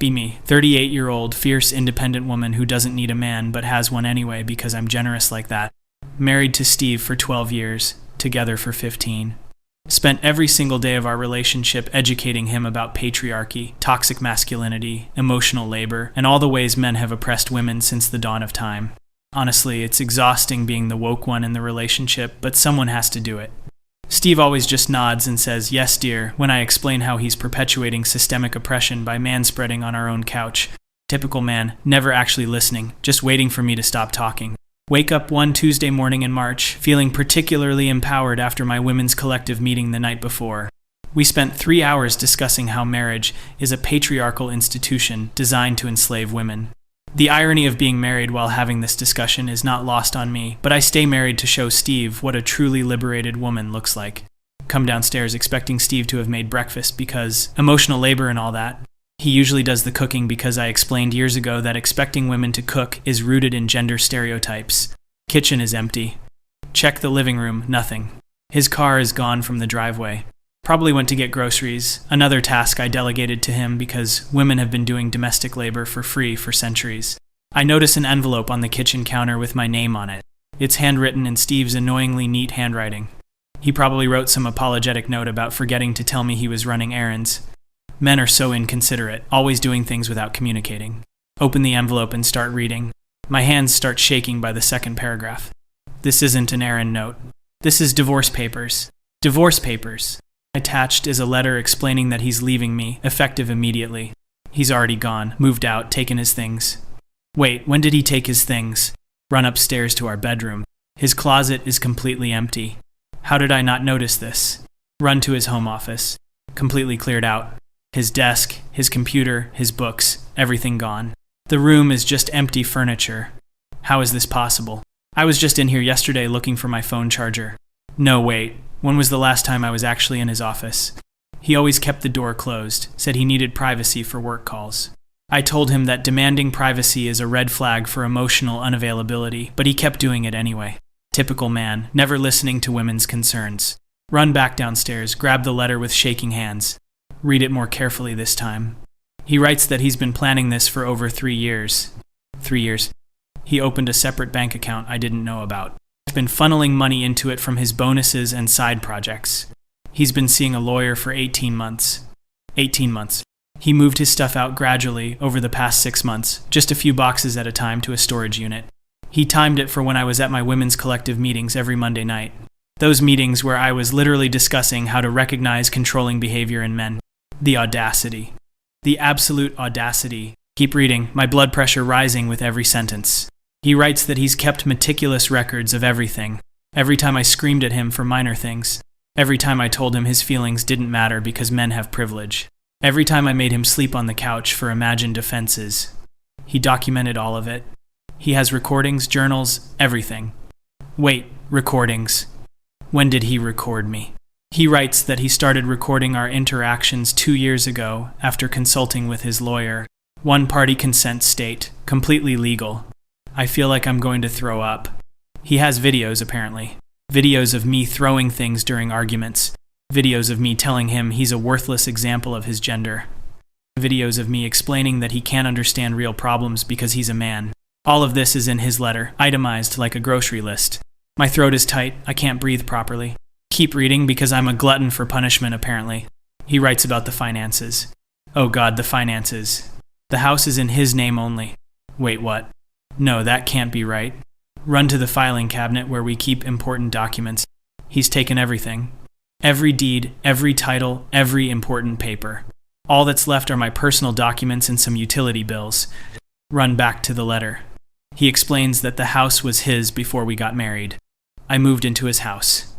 Be me, 38-year-old, fierce, independent woman who doesn't need a man but has one anyway because I'm generous like that. Married to Steve for 12 years, together for 15. Spent every single day of our relationship educating him about patriarchy, toxic masculinity, emotional labor, and all the ways men have oppressed women since the dawn of time. Honestly, it's exhausting being the woke one in the relationship, but someone has to do it. Steve always just nods and says, "Yes, dear," when I explain how he's perpetuating systemic oppression by manspreading on our own couch. Typical man, never actually listening, just waiting for me to stop talking. Wake up one Tuesday morning in March, feeling particularly empowered after my women's collective meeting the night before. We spent 3 hours discussing how marriage is a patriarchal institution designed to enslave women. The irony of being married while having this discussion is not lost on me, but I stay married to show Steve what a truly liberated woman looks like. Come downstairs expecting Steve to have made breakfast because emotional labor and all that. He usually does the cooking because I explained years ago that expecting women to cook is rooted in gender stereotypes. Kitchen is empty. Check the living room, nothing. His car is gone from the driveway. Probably went to get groceries, another task I delegated to him because women have been doing domestic labor for free for centuries. I notice an envelope on the kitchen counter with my name on it. It's handwritten in Steve's annoyingly neat handwriting. He probably wrote some apologetic note about forgetting to tell me he was running errands. Men are so inconsiderate, always doing things without communicating. Open the envelope and start reading. My hands start shaking by the second paragraph. This isn't an errand note. This is divorce papers. Divorce papers. Attached is a letter explaining that he's leaving me, effective immediately. He's already gone, moved out, taken his things. Wait, when did he take his things? Run upstairs to our bedroom. His closet is completely empty. How did I not notice this? Run to his home office. Completely cleared out. His desk, his computer, his books, everything gone. The room is just empty furniture. How is this possible? I was just in here yesterday looking for my phone charger. No, wait. When was the last time I was actually in his office? He always kept the door closed, said he needed privacy for work calls. I told him that demanding privacy is a red flag for emotional unavailability, but he kept doing it anyway. Typical man, never listening to women's concerns. Run back downstairs, grab the letter with shaking hands. Read it more carefully this time. He writes that he's been planning this for over 3 years. 3 years. He opened a separate bank account I didn't know about. Been funneling money into it from his bonuses and side projects. He's been seeing a lawyer for 18 months. 18 months. He moved his stuff out gradually over the past 6 months, just a few boxes at a time to a storage unit. He timed it for when I was at my women's collective meetings every Monday night. Those meetings where I was literally discussing how to recognize controlling behavior in men. The audacity. The absolute audacity. Keep reading, my blood pressure rising with every sentence. He writes that he's kept meticulous records of everything. Every time I screamed at him for minor things. Every time I told him his feelings didn't matter because men have privilege. Every time I made him sleep on the couch for imagined offenses. He documented all of it. He has recordings, journals, everything. Wait, recordings. When did he record me? He writes that he started recording our interactions 2 years ago after consulting with his lawyer. One-party consent state, completely legal. I feel like I'm going to throw up. He has videos, apparently. Videos of me throwing things during arguments. Videos of me telling him he's a worthless example of his gender. Videos of me explaining that he can't understand real problems because he's a man. All of this is in his letter, itemized like a grocery list. My throat is tight, I can't breathe properly. Keep reading because I'm a glutton for punishment, apparently. He writes about the finances. Oh God, the finances. The house is in his name only. Wait, what? No, that can't be right. Run to the filing cabinet where we keep important documents. He's taken everything. Every deed, every title, every important paper. All that's left are my personal documents and some utility bills. Run back to the letter. He explains that the house was his before we got married. I moved into his house.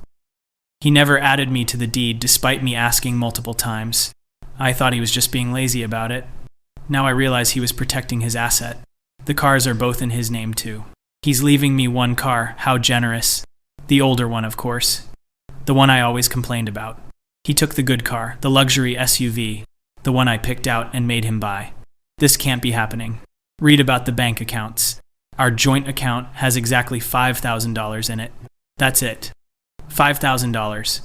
He never added me to the deed despite me asking multiple times. I thought he was just being lazy about it. Now I realize he was protecting his asset. The cars are both in his name too. He's leaving me one car, how generous. The older one, of course. The one I always complained about. He took the good car, the luxury SUV, the one I picked out and made him buy. This can't be happening. Read about the bank accounts. Our joint account has exactly $5,000 in it. That's it. $5,000.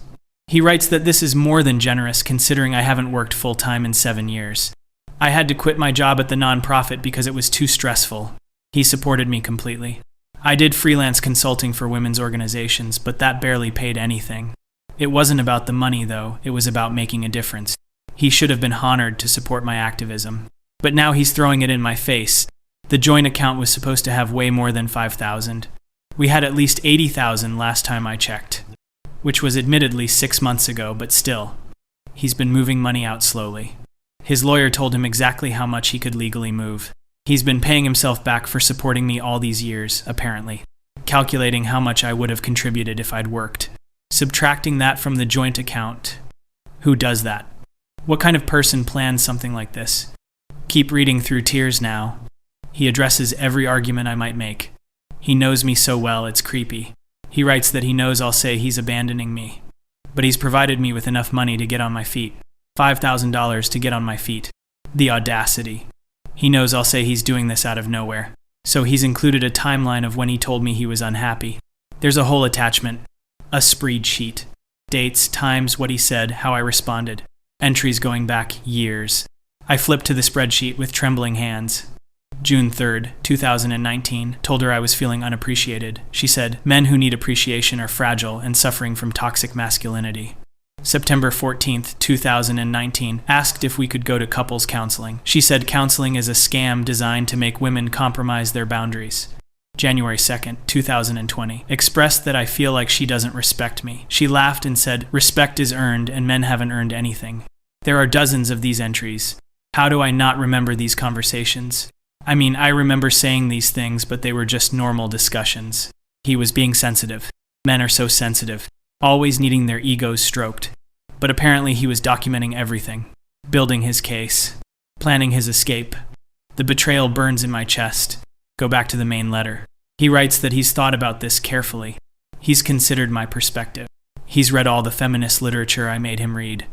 He writes that this is more than generous considering I haven't worked full-time in 7 years. I had to quit my job at the nonprofit because it was too stressful. He supported me completely. I did freelance consulting for women's organizations, but that barely paid anything. It wasn't about the money, though. It was about making a difference. He should have been honored to support my activism. But now he's throwing it in my face. The joint account was supposed to have way more than 5,000. We had at least 80,000 last time I checked, which was admittedly 6 months ago, but still. He's been moving money out slowly. His lawyer told him exactly how much he could legally move. He's been paying himself back for supporting me all these years, apparently, calculating how much I would have contributed if I'd worked. Subtracting that from the joint account. Who does that? What kind of person plans something like this? Keep reading through tears now. He addresses every argument I might make. He knows me so well, it's creepy. He writes that he knows I'll say he's abandoning me. But he's provided me with enough money to get on my feet. $5,000 to get on my feet. The audacity. He knows I'll say he's doing this out of nowhere. So he's included a timeline of when he told me he was unhappy. There's a whole attachment. A spreadsheet. Dates, times, what he said, how I responded. Entries going back years. I flipped to the spreadsheet with trembling hands. June 3rd, 2019, told her I was feeling unappreciated. She said, men who need appreciation are fragile and suffering from toxic masculinity. September 14th, 2019, asked if we could go to couples counseling. She said counseling is a scam designed to make women compromise their boundaries. January 2nd, 2020, expressed that I feel like she doesn't respect me. She laughed and said, respect is earned and men haven't earned anything. There are dozens of these entries. How do I not remember these conversations? I mean, I remember saying these things, but they were just normal discussions. He was being sensitive. Men are so sensitive, always needing their egos stroked. But apparently he was documenting everything, building his case, planning his escape. The betrayal burns in my chest. Go back to the main letter. He writes that he's thought about this carefully. He's considered my perspective. He's read all the feminist literature I made him read.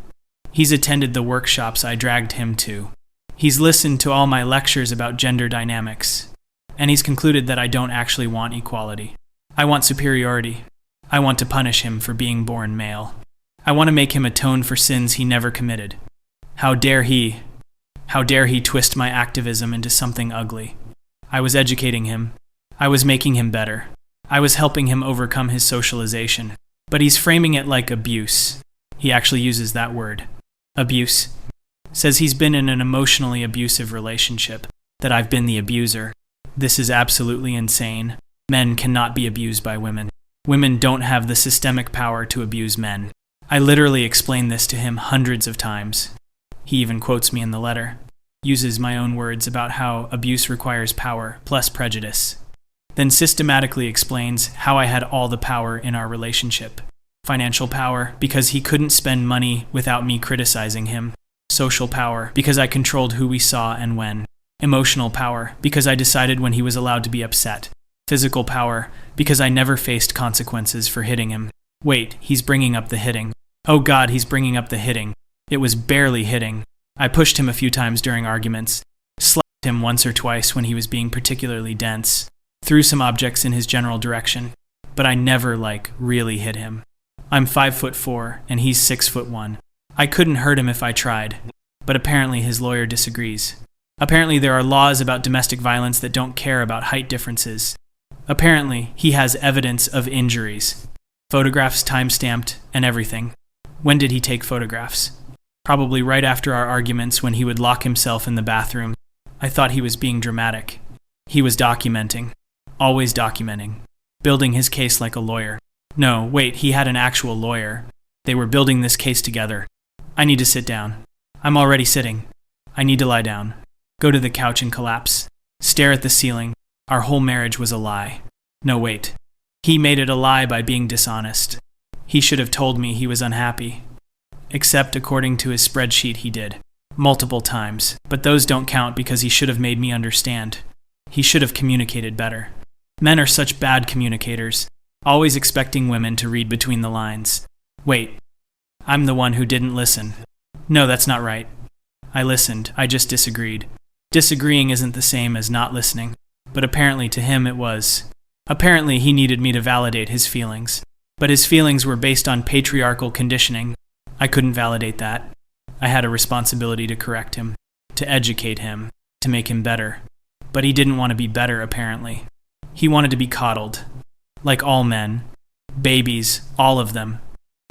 He's attended the workshops I dragged him to. He's listened to all my lectures about gender dynamics. And he's concluded that I don't actually want equality. I want superiority. I want to punish him for being born male. I want to make him atone for sins he never committed. How dare he twist my activism into something ugly. I was educating him. I was making him better. I was helping him overcome his socialization. But he's framing it like abuse. He actually uses that word. Abuse. Says he's been in an emotionally abusive relationship, that I've been the abuser. This is absolutely insane. Men cannot be abused by women. Women don't have the systemic power to abuse men. I literally explained this to him hundreds of times. He even quotes me in the letter. Uses my own words about how abuse requires power plus prejudice. Then systematically explains how I had all the power in our relationship. Financial power, because he couldn't spend money without me criticizing him. Social power, because I controlled who we saw and when. Emotional power, because I decided when he was allowed to be upset. Physical power, because I never faced consequences for hitting him. Wait, he's bringing up the hitting. Oh God, he's bringing up the hitting. It was barely hitting. I pushed him a few times during arguments. Slapped him once or twice when he was being particularly dense. Threw some objects in his general direction. But I never, really hit him. I'm 5'4", and he's 6'1". I couldn't hurt him if I tried. But apparently his lawyer disagrees. Apparently there are laws about domestic violence that don't care about height differences. Apparently he has evidence of injuries. Photographs time-stamped and everything. When did he take photographs? Probably right after our arguments when he would lock himself in the bathroom. I thought he was being dramatic. He was documenting. Always documenting. Building his case like a lawyer. No, wait, he had an actual lawyer. They were building this case together. I need to sit down. I'm already sitting. I need to lie down. Go to the couch and collapse. Stare at the ceiling. Our whole marriage was a lie. No, wait. He made it a lie by being dishonest. He should have told me he was unhappy. Except according to his spreadsheet he did. Multiple times. But those don't count because he should have made me understand. He should have communicated better. Men are such bad communicators. Always expecting women to read between the lines. Wait. I'm the one who didn't listen. No, that's not right. I listened. I just disagreed. Disagreeing isn't the same as not listening. But apparently to him it was. Apparently he needed me to validate his feelings. But his feelings were based on patriarchal conditioning. I couldn't validate that. I had a responsibility to correct him. to educate him, to make him better. But he didn't want to be better, apparently. He wanted to be coddled. Like all men. Babies, all of them.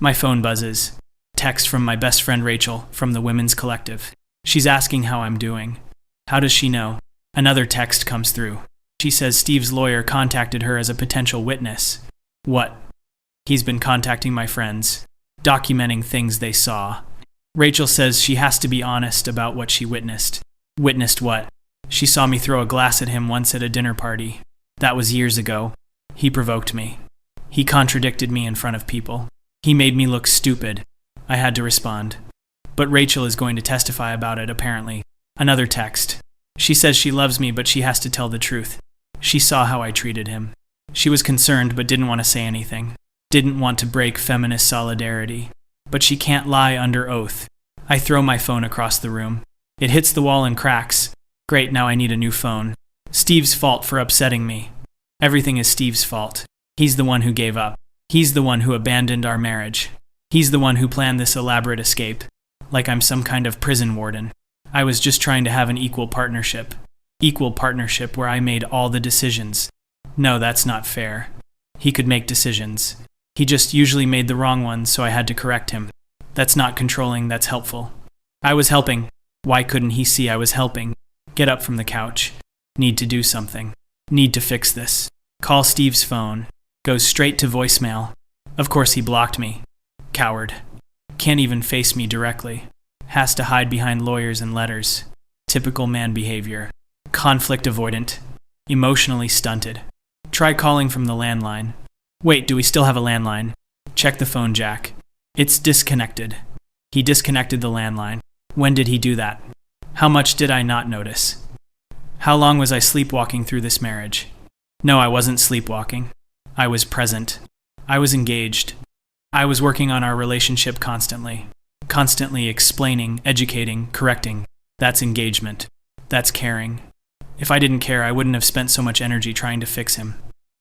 My phone buzzes. Text from my best friend Rachel from the Women's Collective. She's asking how I'm doing. How does she know? Another text comes through. She says Steve's lawyer contacted her as a potential witness. What? He's been contacting my friends, documenting things they saw. Rachel says she has to be honest about what she witnessed. Witnessed what? She saw me throw a glass at him once at a dinner party. That was years ago. He provoked me. He contradicted me in front of people. He made me look stupid. I had to respond. But Rachel is going to testify about it, apparently. Another text. She says she loves me, but she has to tell the truth. She saw how I treated him. She was concerned, but didn't want to say anything. Didn't want to break feminist solidarity. But she can't lie under oath. I throw my phone across the room. It hits the wall and cracks. Great, now I need a new phone. Steve's fault for upsetting me. Everything is Steve's fault. He's the one who gave up. He's the one who abandoned our marriage. He's the one who planned this elaborate escape. Like I'm some kind of prison warden. I was just trying to have an equal partnership. Equal partnership where I made all the decisions. No, that's not fair. He could make decisions. He just usually made the wrong ones, so I had to correct him. That's not controlling, that's helpful. I was helping. Why couldn't he see I was helping? Get up from the couch. Need to do something. Need to fix this. Call Steve's phone. Goes straight to voicemail. Of course he blocked me. Coward. Can't even face me directly. Has to hide behind lawyers and letters. Typical man behavior. Conflict avoidant. Emotionally stunted. Try calling from the landline. Wait, do we still have a landline? Check the phone jack. It's disconnected. He disconnected the landline. When did he do that? How much did I not notice? How long was I sleepwalking through this marriage? No, I wasn't sleepwalking. I was present. I was engaged. I was working on our relationship constantly. Constantly explaining, educating, correcting. That's engagement. That's caring. If I didn't care, I wouldn't have spent so much energy trying to fix him.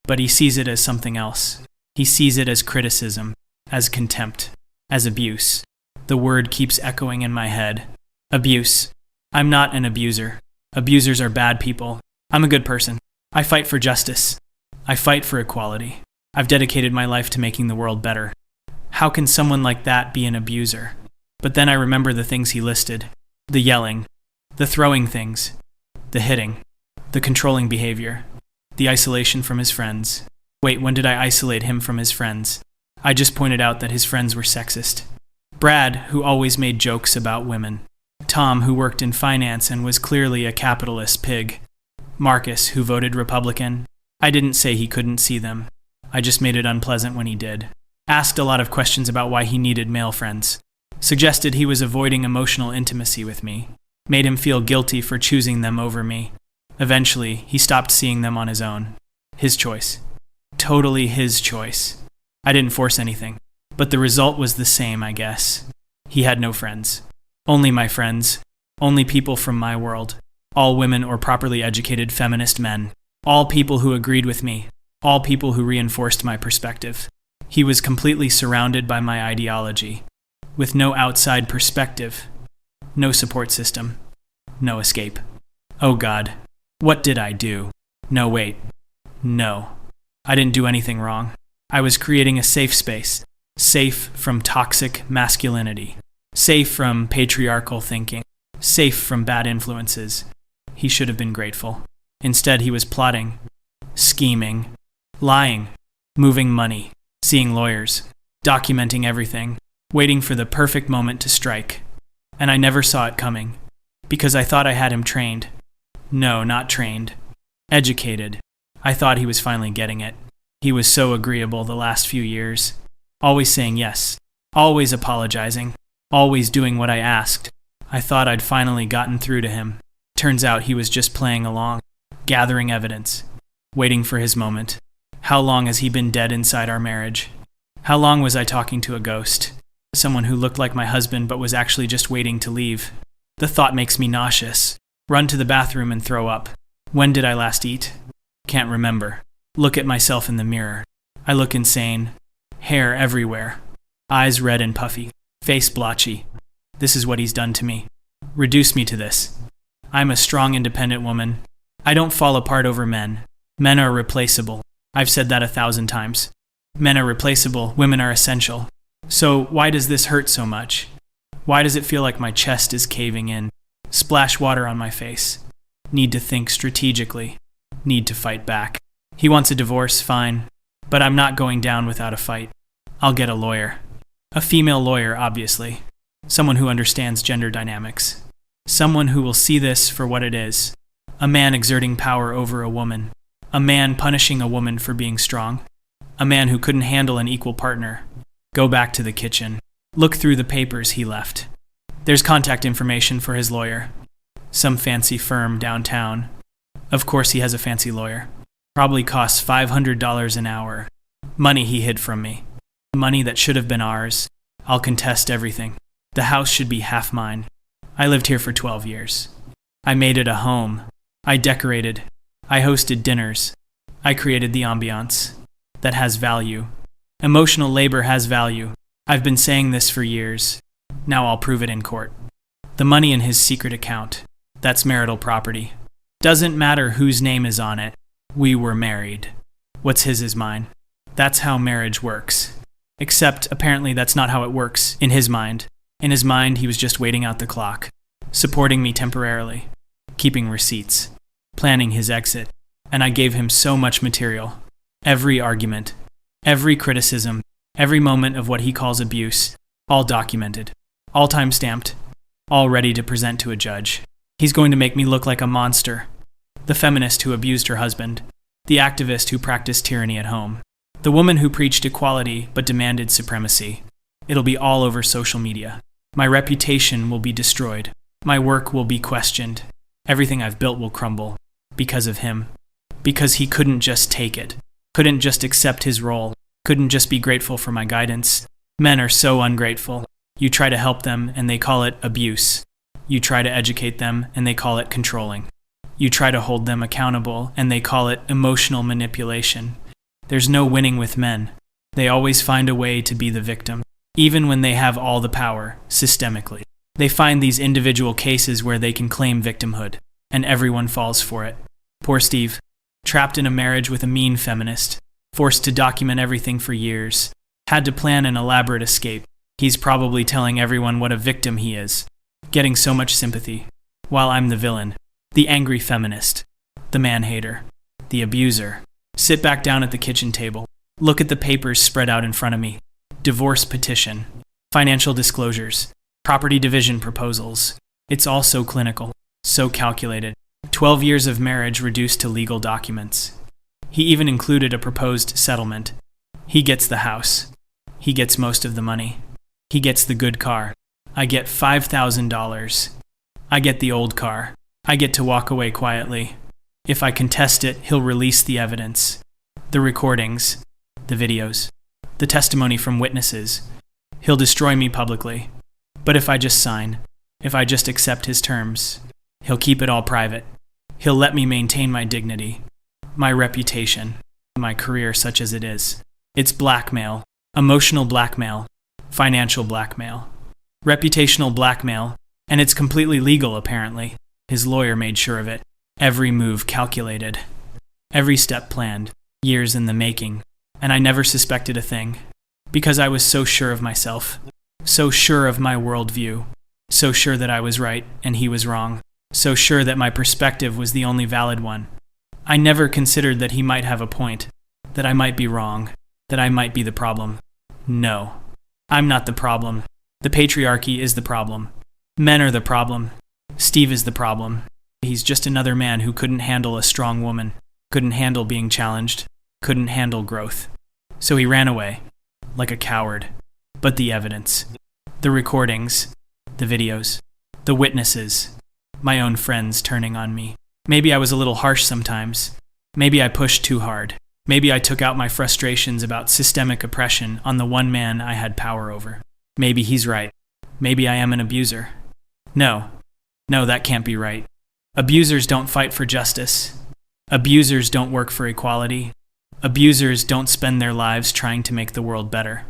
But he sees it as something else. He sees it as criticism, as contempt, as abuse. The word keeps echoing in my head. Abuse. I'm not an abuser. Abusers are bad people. I'm a good person. I fight for justice. I fight for equality. I've dedicated my life to making the world better. How can someone like that be an abuser? But then I remember the things he listed. The yelling. The throwing things. The hitting. The controlling behavior. The isolation from his friends. Wait, when did I isolate him from his friends? I just pointed out that his friends were sexist. Brad, who always made jokes about women. Tom, who worked in finance and was clearly a capitalist pig. Marcus, who voted Republican. I didn't say he couldn't see them. I just made it unpleasant when he did. Asked a lot of questions about why he needed male friends. Suggested he was avoiding emotional intimacy with me. Made him feel guilty for choosing them over me. Eventually, he stopped seeing them on his own. His choice. Totally his choice. I didn't force anything. But the result was the same, I guess. He had no friends. Only my friends. Only people from my world. All women or properly educated feminist men. All people who agreed with me. All people who reinforced my perspective. He was completely surrounded by my ideology. With no outside perspective. No support system. No escape. Oh God. What did I do? No, wait. No. I didn't do anything wrong. I was creating a safe space. Safe from toxic masculinity. Safe from patriarchal thinking. Safe from bad influences. He should have been grateful. Instead, he was plotting, scheming, lying, moving money, seeing lawyers, documenting everything, waiting for the perfect moment to strike. And I never saw it coming, because I thought I had him trained. No, not trained. Educated. I thought he was finally getting it. He was so agreeable the last few years. Always saying yes. Always apologizing. Always doing what I asked. I thought I'd finally gotten through to him. Turns out he was just playing along. Gathering evidence. Waiting for his moment. How long has he been dead inside our marriage? How long was I talking to a ghost? Someone who looked like my husband but was actually just waiting to leave. The thought makes me nauseous. Run to the bathroom and throw up. When did I last eat? Can't remember. Look at myself in the mirror. I look insane. Hair everywhere. Eyes red and puffy. Face blotchy. This is what he's done to me. Reduce me to this. I'm a strong, independent woman. I don't fall apart over men. Men are replaceable. I've said that 1,000 times. Men are replaceable, women are essential. So why does this hurt so much? Why does it feel like my chest is caving in? Splash water on my face. Need to think strategically. Need to fight back. He wants a divorce, fine. But I'm not going down without a fight. I'll get a lawyer. A female lawyer, obviously. Someone who understands gender dynamics. Someone who will see this for what it is. A man exerting power over a woman. A man punishing a woman for being strong. A man who couldn't handle an equal partner. Go back to the kitchen. Look through the papers he left. There's contact information for his lawyer. Some fancy firm downtown. Of course he has a fancy lawyer. Probably costs $500 an hour. Money he hid from me. Money that should have been ours. I'll contest everything. The house should be half mine. I lived here for 12 years. I made it a home. I decorated. I hosted dinners. I created the ambiance. That has value. Emotional labor has value. I've been saying this for years. Now I'll prove it in court. The money in his secret account. That's marital property. Doesn't matter whose name is on it. We were married. What's his is mine. That's how marriage works. Except, apparently, that's not how it works in his mind. In his mind, he was just waiting out the clock. Supporting me temporarily. Keeping receipts. Planning his exit. And I gave him so much material. Every argument. Every criticism. Every moment of what he calls abuse. All documented. All time-stamped. All ready to present to a judge. He's going to make me look like a monster. The feminist who abused her husband. The activist who practiced tyranny at home. The woman who preached equality but demanded supremacy. It'll be all over social media. My reputation will be destroyed. My work will be questioned. Everything I've built will crumble. Because of him. Because he couldn't just take it. Couldn't just accept his role. Couldn't just be grateful for my guidance. Men are so ungrateful. You try to help them and they call it abuse. You try to educate them and they call it controlling. You try to hold them accountable and they call it emotional manipulation. There's no winning with men. They always find a way to be the victim, even when they have all the power, systemically. They find these individual cases where they can claim victimhood, and everyone falls for it. Poor Steve, trapped in a marriage with a mean feminist, forced to document everything for years, had to plan an elaborate escape. He's probably telling everyone what a victim he is, getting so much sympathy, while I'm the villain, the angry feminist, the man-hater, the abuser. Sit back down at the kitchen table. Look at the papers spread out in front of me. Divorce petition, financial disclosures, property division proposals. It's all so clinical, so calculated. 12 years of marriage reduced to legal documents. He even included a proposed settlement. He gets the house. He gets most of the money. He gets the good car. I get $5,000. I get the old car. I get to walk away quietly. If I contest it, he'll release the evidence. The recordings, the videos, the testimony from witnesses. He'll destroy me publicly. But if I just sign, if I just accept his terms, he'll keep it all private. He'll let me maintain my dignity, my reputation, my career such as it is. It's blackmail, emotional blackmail, financial blackmail, reputational blackmail, and it's completely legal apparently. His lawyer made sure of it. Every move calculated. Every step planned. Years in the making. And I never suspected a thing. Because I was so sure of myself. So sure of my worldview. So sure that I was right and he was wrong. So sure that my perspective was the only valid one. I never considered that he might have a point. That I might be wrong. That I might be the problem. No. I'm not the problem. The patriarchy is the problem. Men are the problem. Steve is the problem. He's just another man who couldn't handle a strong woman, couldn't handle being challenged, couldn't handle growth. So he ran away, like a coward. But the evidence, the recordings, the videos, the witnesses, my own friends turning on me. Maybe I was a little harsh sometimes. Maybe I pushed too hard. Maybe I took out my frustrations about systemic oppression on the one man I had power over. Maybe he's right. Maybe I am an abuser. No, that can't be right. Abusers don't fight for justice. Abusers don't work for equality. Abusers don't spend their lives trying to make the world better.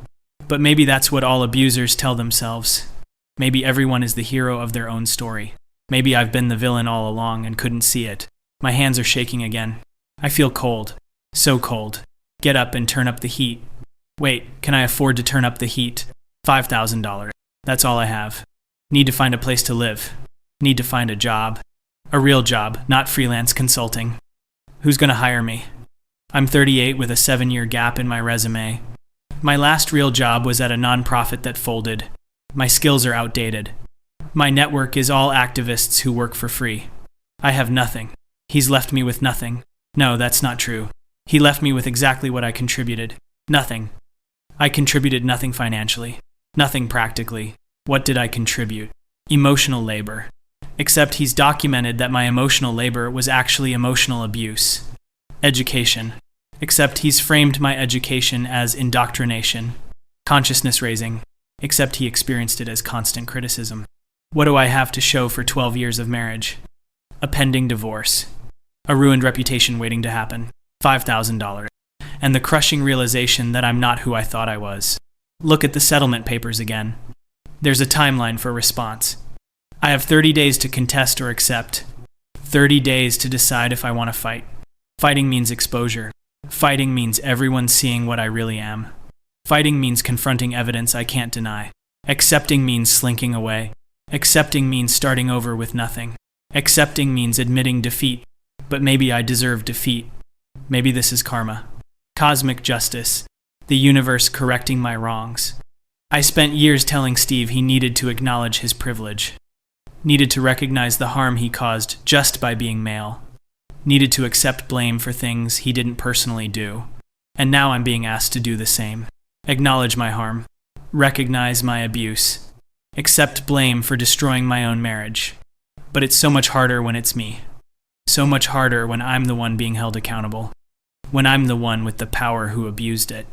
But maybe that's what all abusers tell themselves. Maybe everyone is the hero of their own story. Maybe I've been the villain all along and couldn't see it. My hands are shaking again. I feel cold. So cold. Get up and turn up the heat. Wait, can I afford to turn up the heat? $5,000. That's all I have. Need to find a place to live. Need to find a job. A real job, not freelance consulting. Who's gonna hire me? I'm 38 with a 7-year gap in my resume. My last real job was at a nonprofit that folded. My skills are outdated. My network is all activists who work for free. I have nothing. He's left me with nothing. No, that's not true. He left me with exactly what I contributed. Nothing. I contributed nothing financially. Nothing practically. What did I contribute? Emotional labor. Except he's documented that my emotional labor was actually emotional abuse. Education. Except he's framed my education as indoctrination. Consciousness raising. Except he experienced it as constant criticism. What do I have to show for 12 years of marriage? A pending divorce. A ruined reputation waiting to happen. $5,000. And the crushing realization that I'm not who I thought I was. Look at the settlement papers again. There's a timeline for response. I have 30 days to contest or accept. 30 days to decide if I want to fight. Fighting means exposure. Fighting means everyone seeing what I really am. Fighting means confronting evidence I can't deny. Accepting means slinking away. Accepting means starting over with nothing. Accepting means admitting defeat. But maybe I deserve defeat. Maybe this is karma. Cosmic justice. The universe correcting my wrongs. I spent years telling Steve he needed to acknowledge his privilege. Needed to recognize the harm he caused just by being male. Needed to accept blame for things he didn't personally do. And now I'm being asked to do the same. Acknowledge my harm. Recognize my abuse. Accept blame for destroying my own marriage. But it's so much harder when it's me. So much harder when I'm the one being held accountable. When I'm the one with the power who abused it.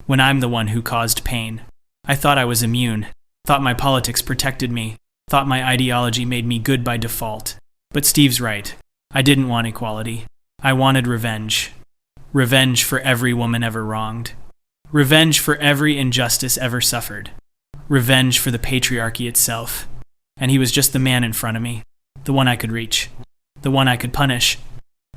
When I'm the one who caused pain. I thought I was immune. Thought my politics protected me. Thought my ideology made me good by default. But Steve's right. I didn't want equality. I wanted revenge. Revenge for every woman ever wronged. Revenge for every injustice ever suffered. Revenge for the patriarchy itself. And he was just the man in front of me. The one I could reach. The one I could punish.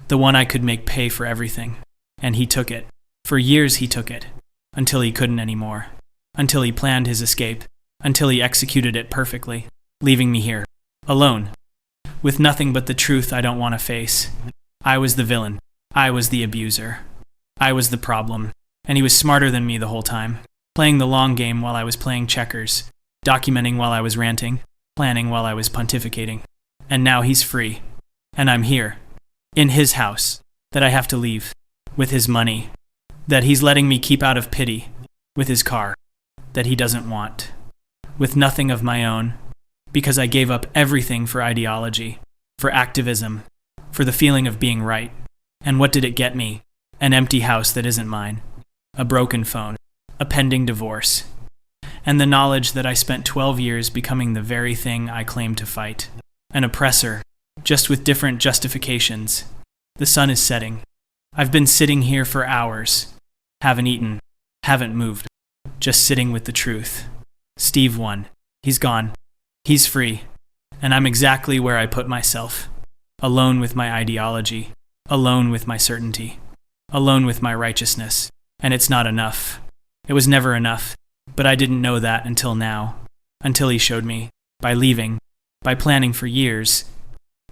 The one I could make pay for everything. And he took it. For years he took it. Until he couldn't anymore. Until he planned his escape. Until he executed it perfectly. Leaving me here. Alone. With nothing but the truth I don't want to face. I was the villain. I was the abuser. I was the problem. And he was smarter than me the whole time. Playing the long game while I was playing checkers. Documenting while I was ranting. Planning while I was pontificating. And now he's free. And I'm here. In his house. That I have to leave. With his money. That he's letting me keep out of pity. With his car. That he doesn't want. With nothing of my own. Because I gave up everything for ideology. For activism. For the feeling of being right. And what did it get me? An empty house that isn't mine. A broken phone. A pending divorce. And the knowledge that I spent 12 years becoming the very thing I claimed to fight. An oppressor. Just with different justifications. The sun is setting. I've been sitting here for hours. Haven't eaten. Haven't moved. Just sitting with the truth. Steve won. He's gone. He's free. And I'm exactly where I put myself. Alone with my ideology. Alone with my certainty. Alone with my righteousness. And it's not enough. It was never enough. But I didn't know that until now. Until he showed me. By leaving. By planning for years.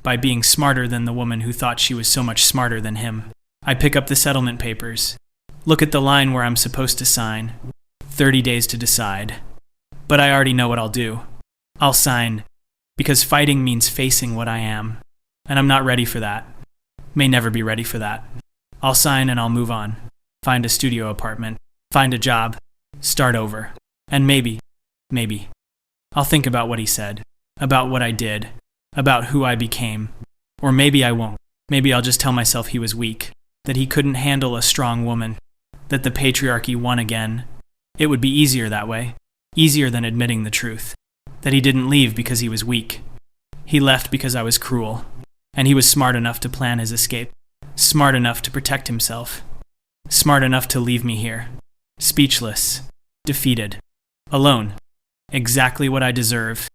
By being smarter than the woman who thought she was so much smarter than him. I pick up the settlement papers. Look at the line where I'm supposed to sign. 30 days to decide. But I already know what I'll do. I'll sign. Because fighting means facing what I am. And I'm not ready for that. May never be ready for that. I'll sign and I'll move on. Find a studio apartment. Find a job. Start over. And maybe, I'll think about what he said. About what I did. About who I became. Or maybe I won't. Maybe I'll just tell myself he was weak. That he couldn't handle a strong woman. That the patriarchy won again. It would be easier that way. Easier than admitting the truth. That he didn't leave because he was weak. He left because I was cruel. And he was smart enough to plan his escape. Smart enough to protect himself. Smart enough to leave me here. Speechless. Defeated. Alone. Exactly what I deserve.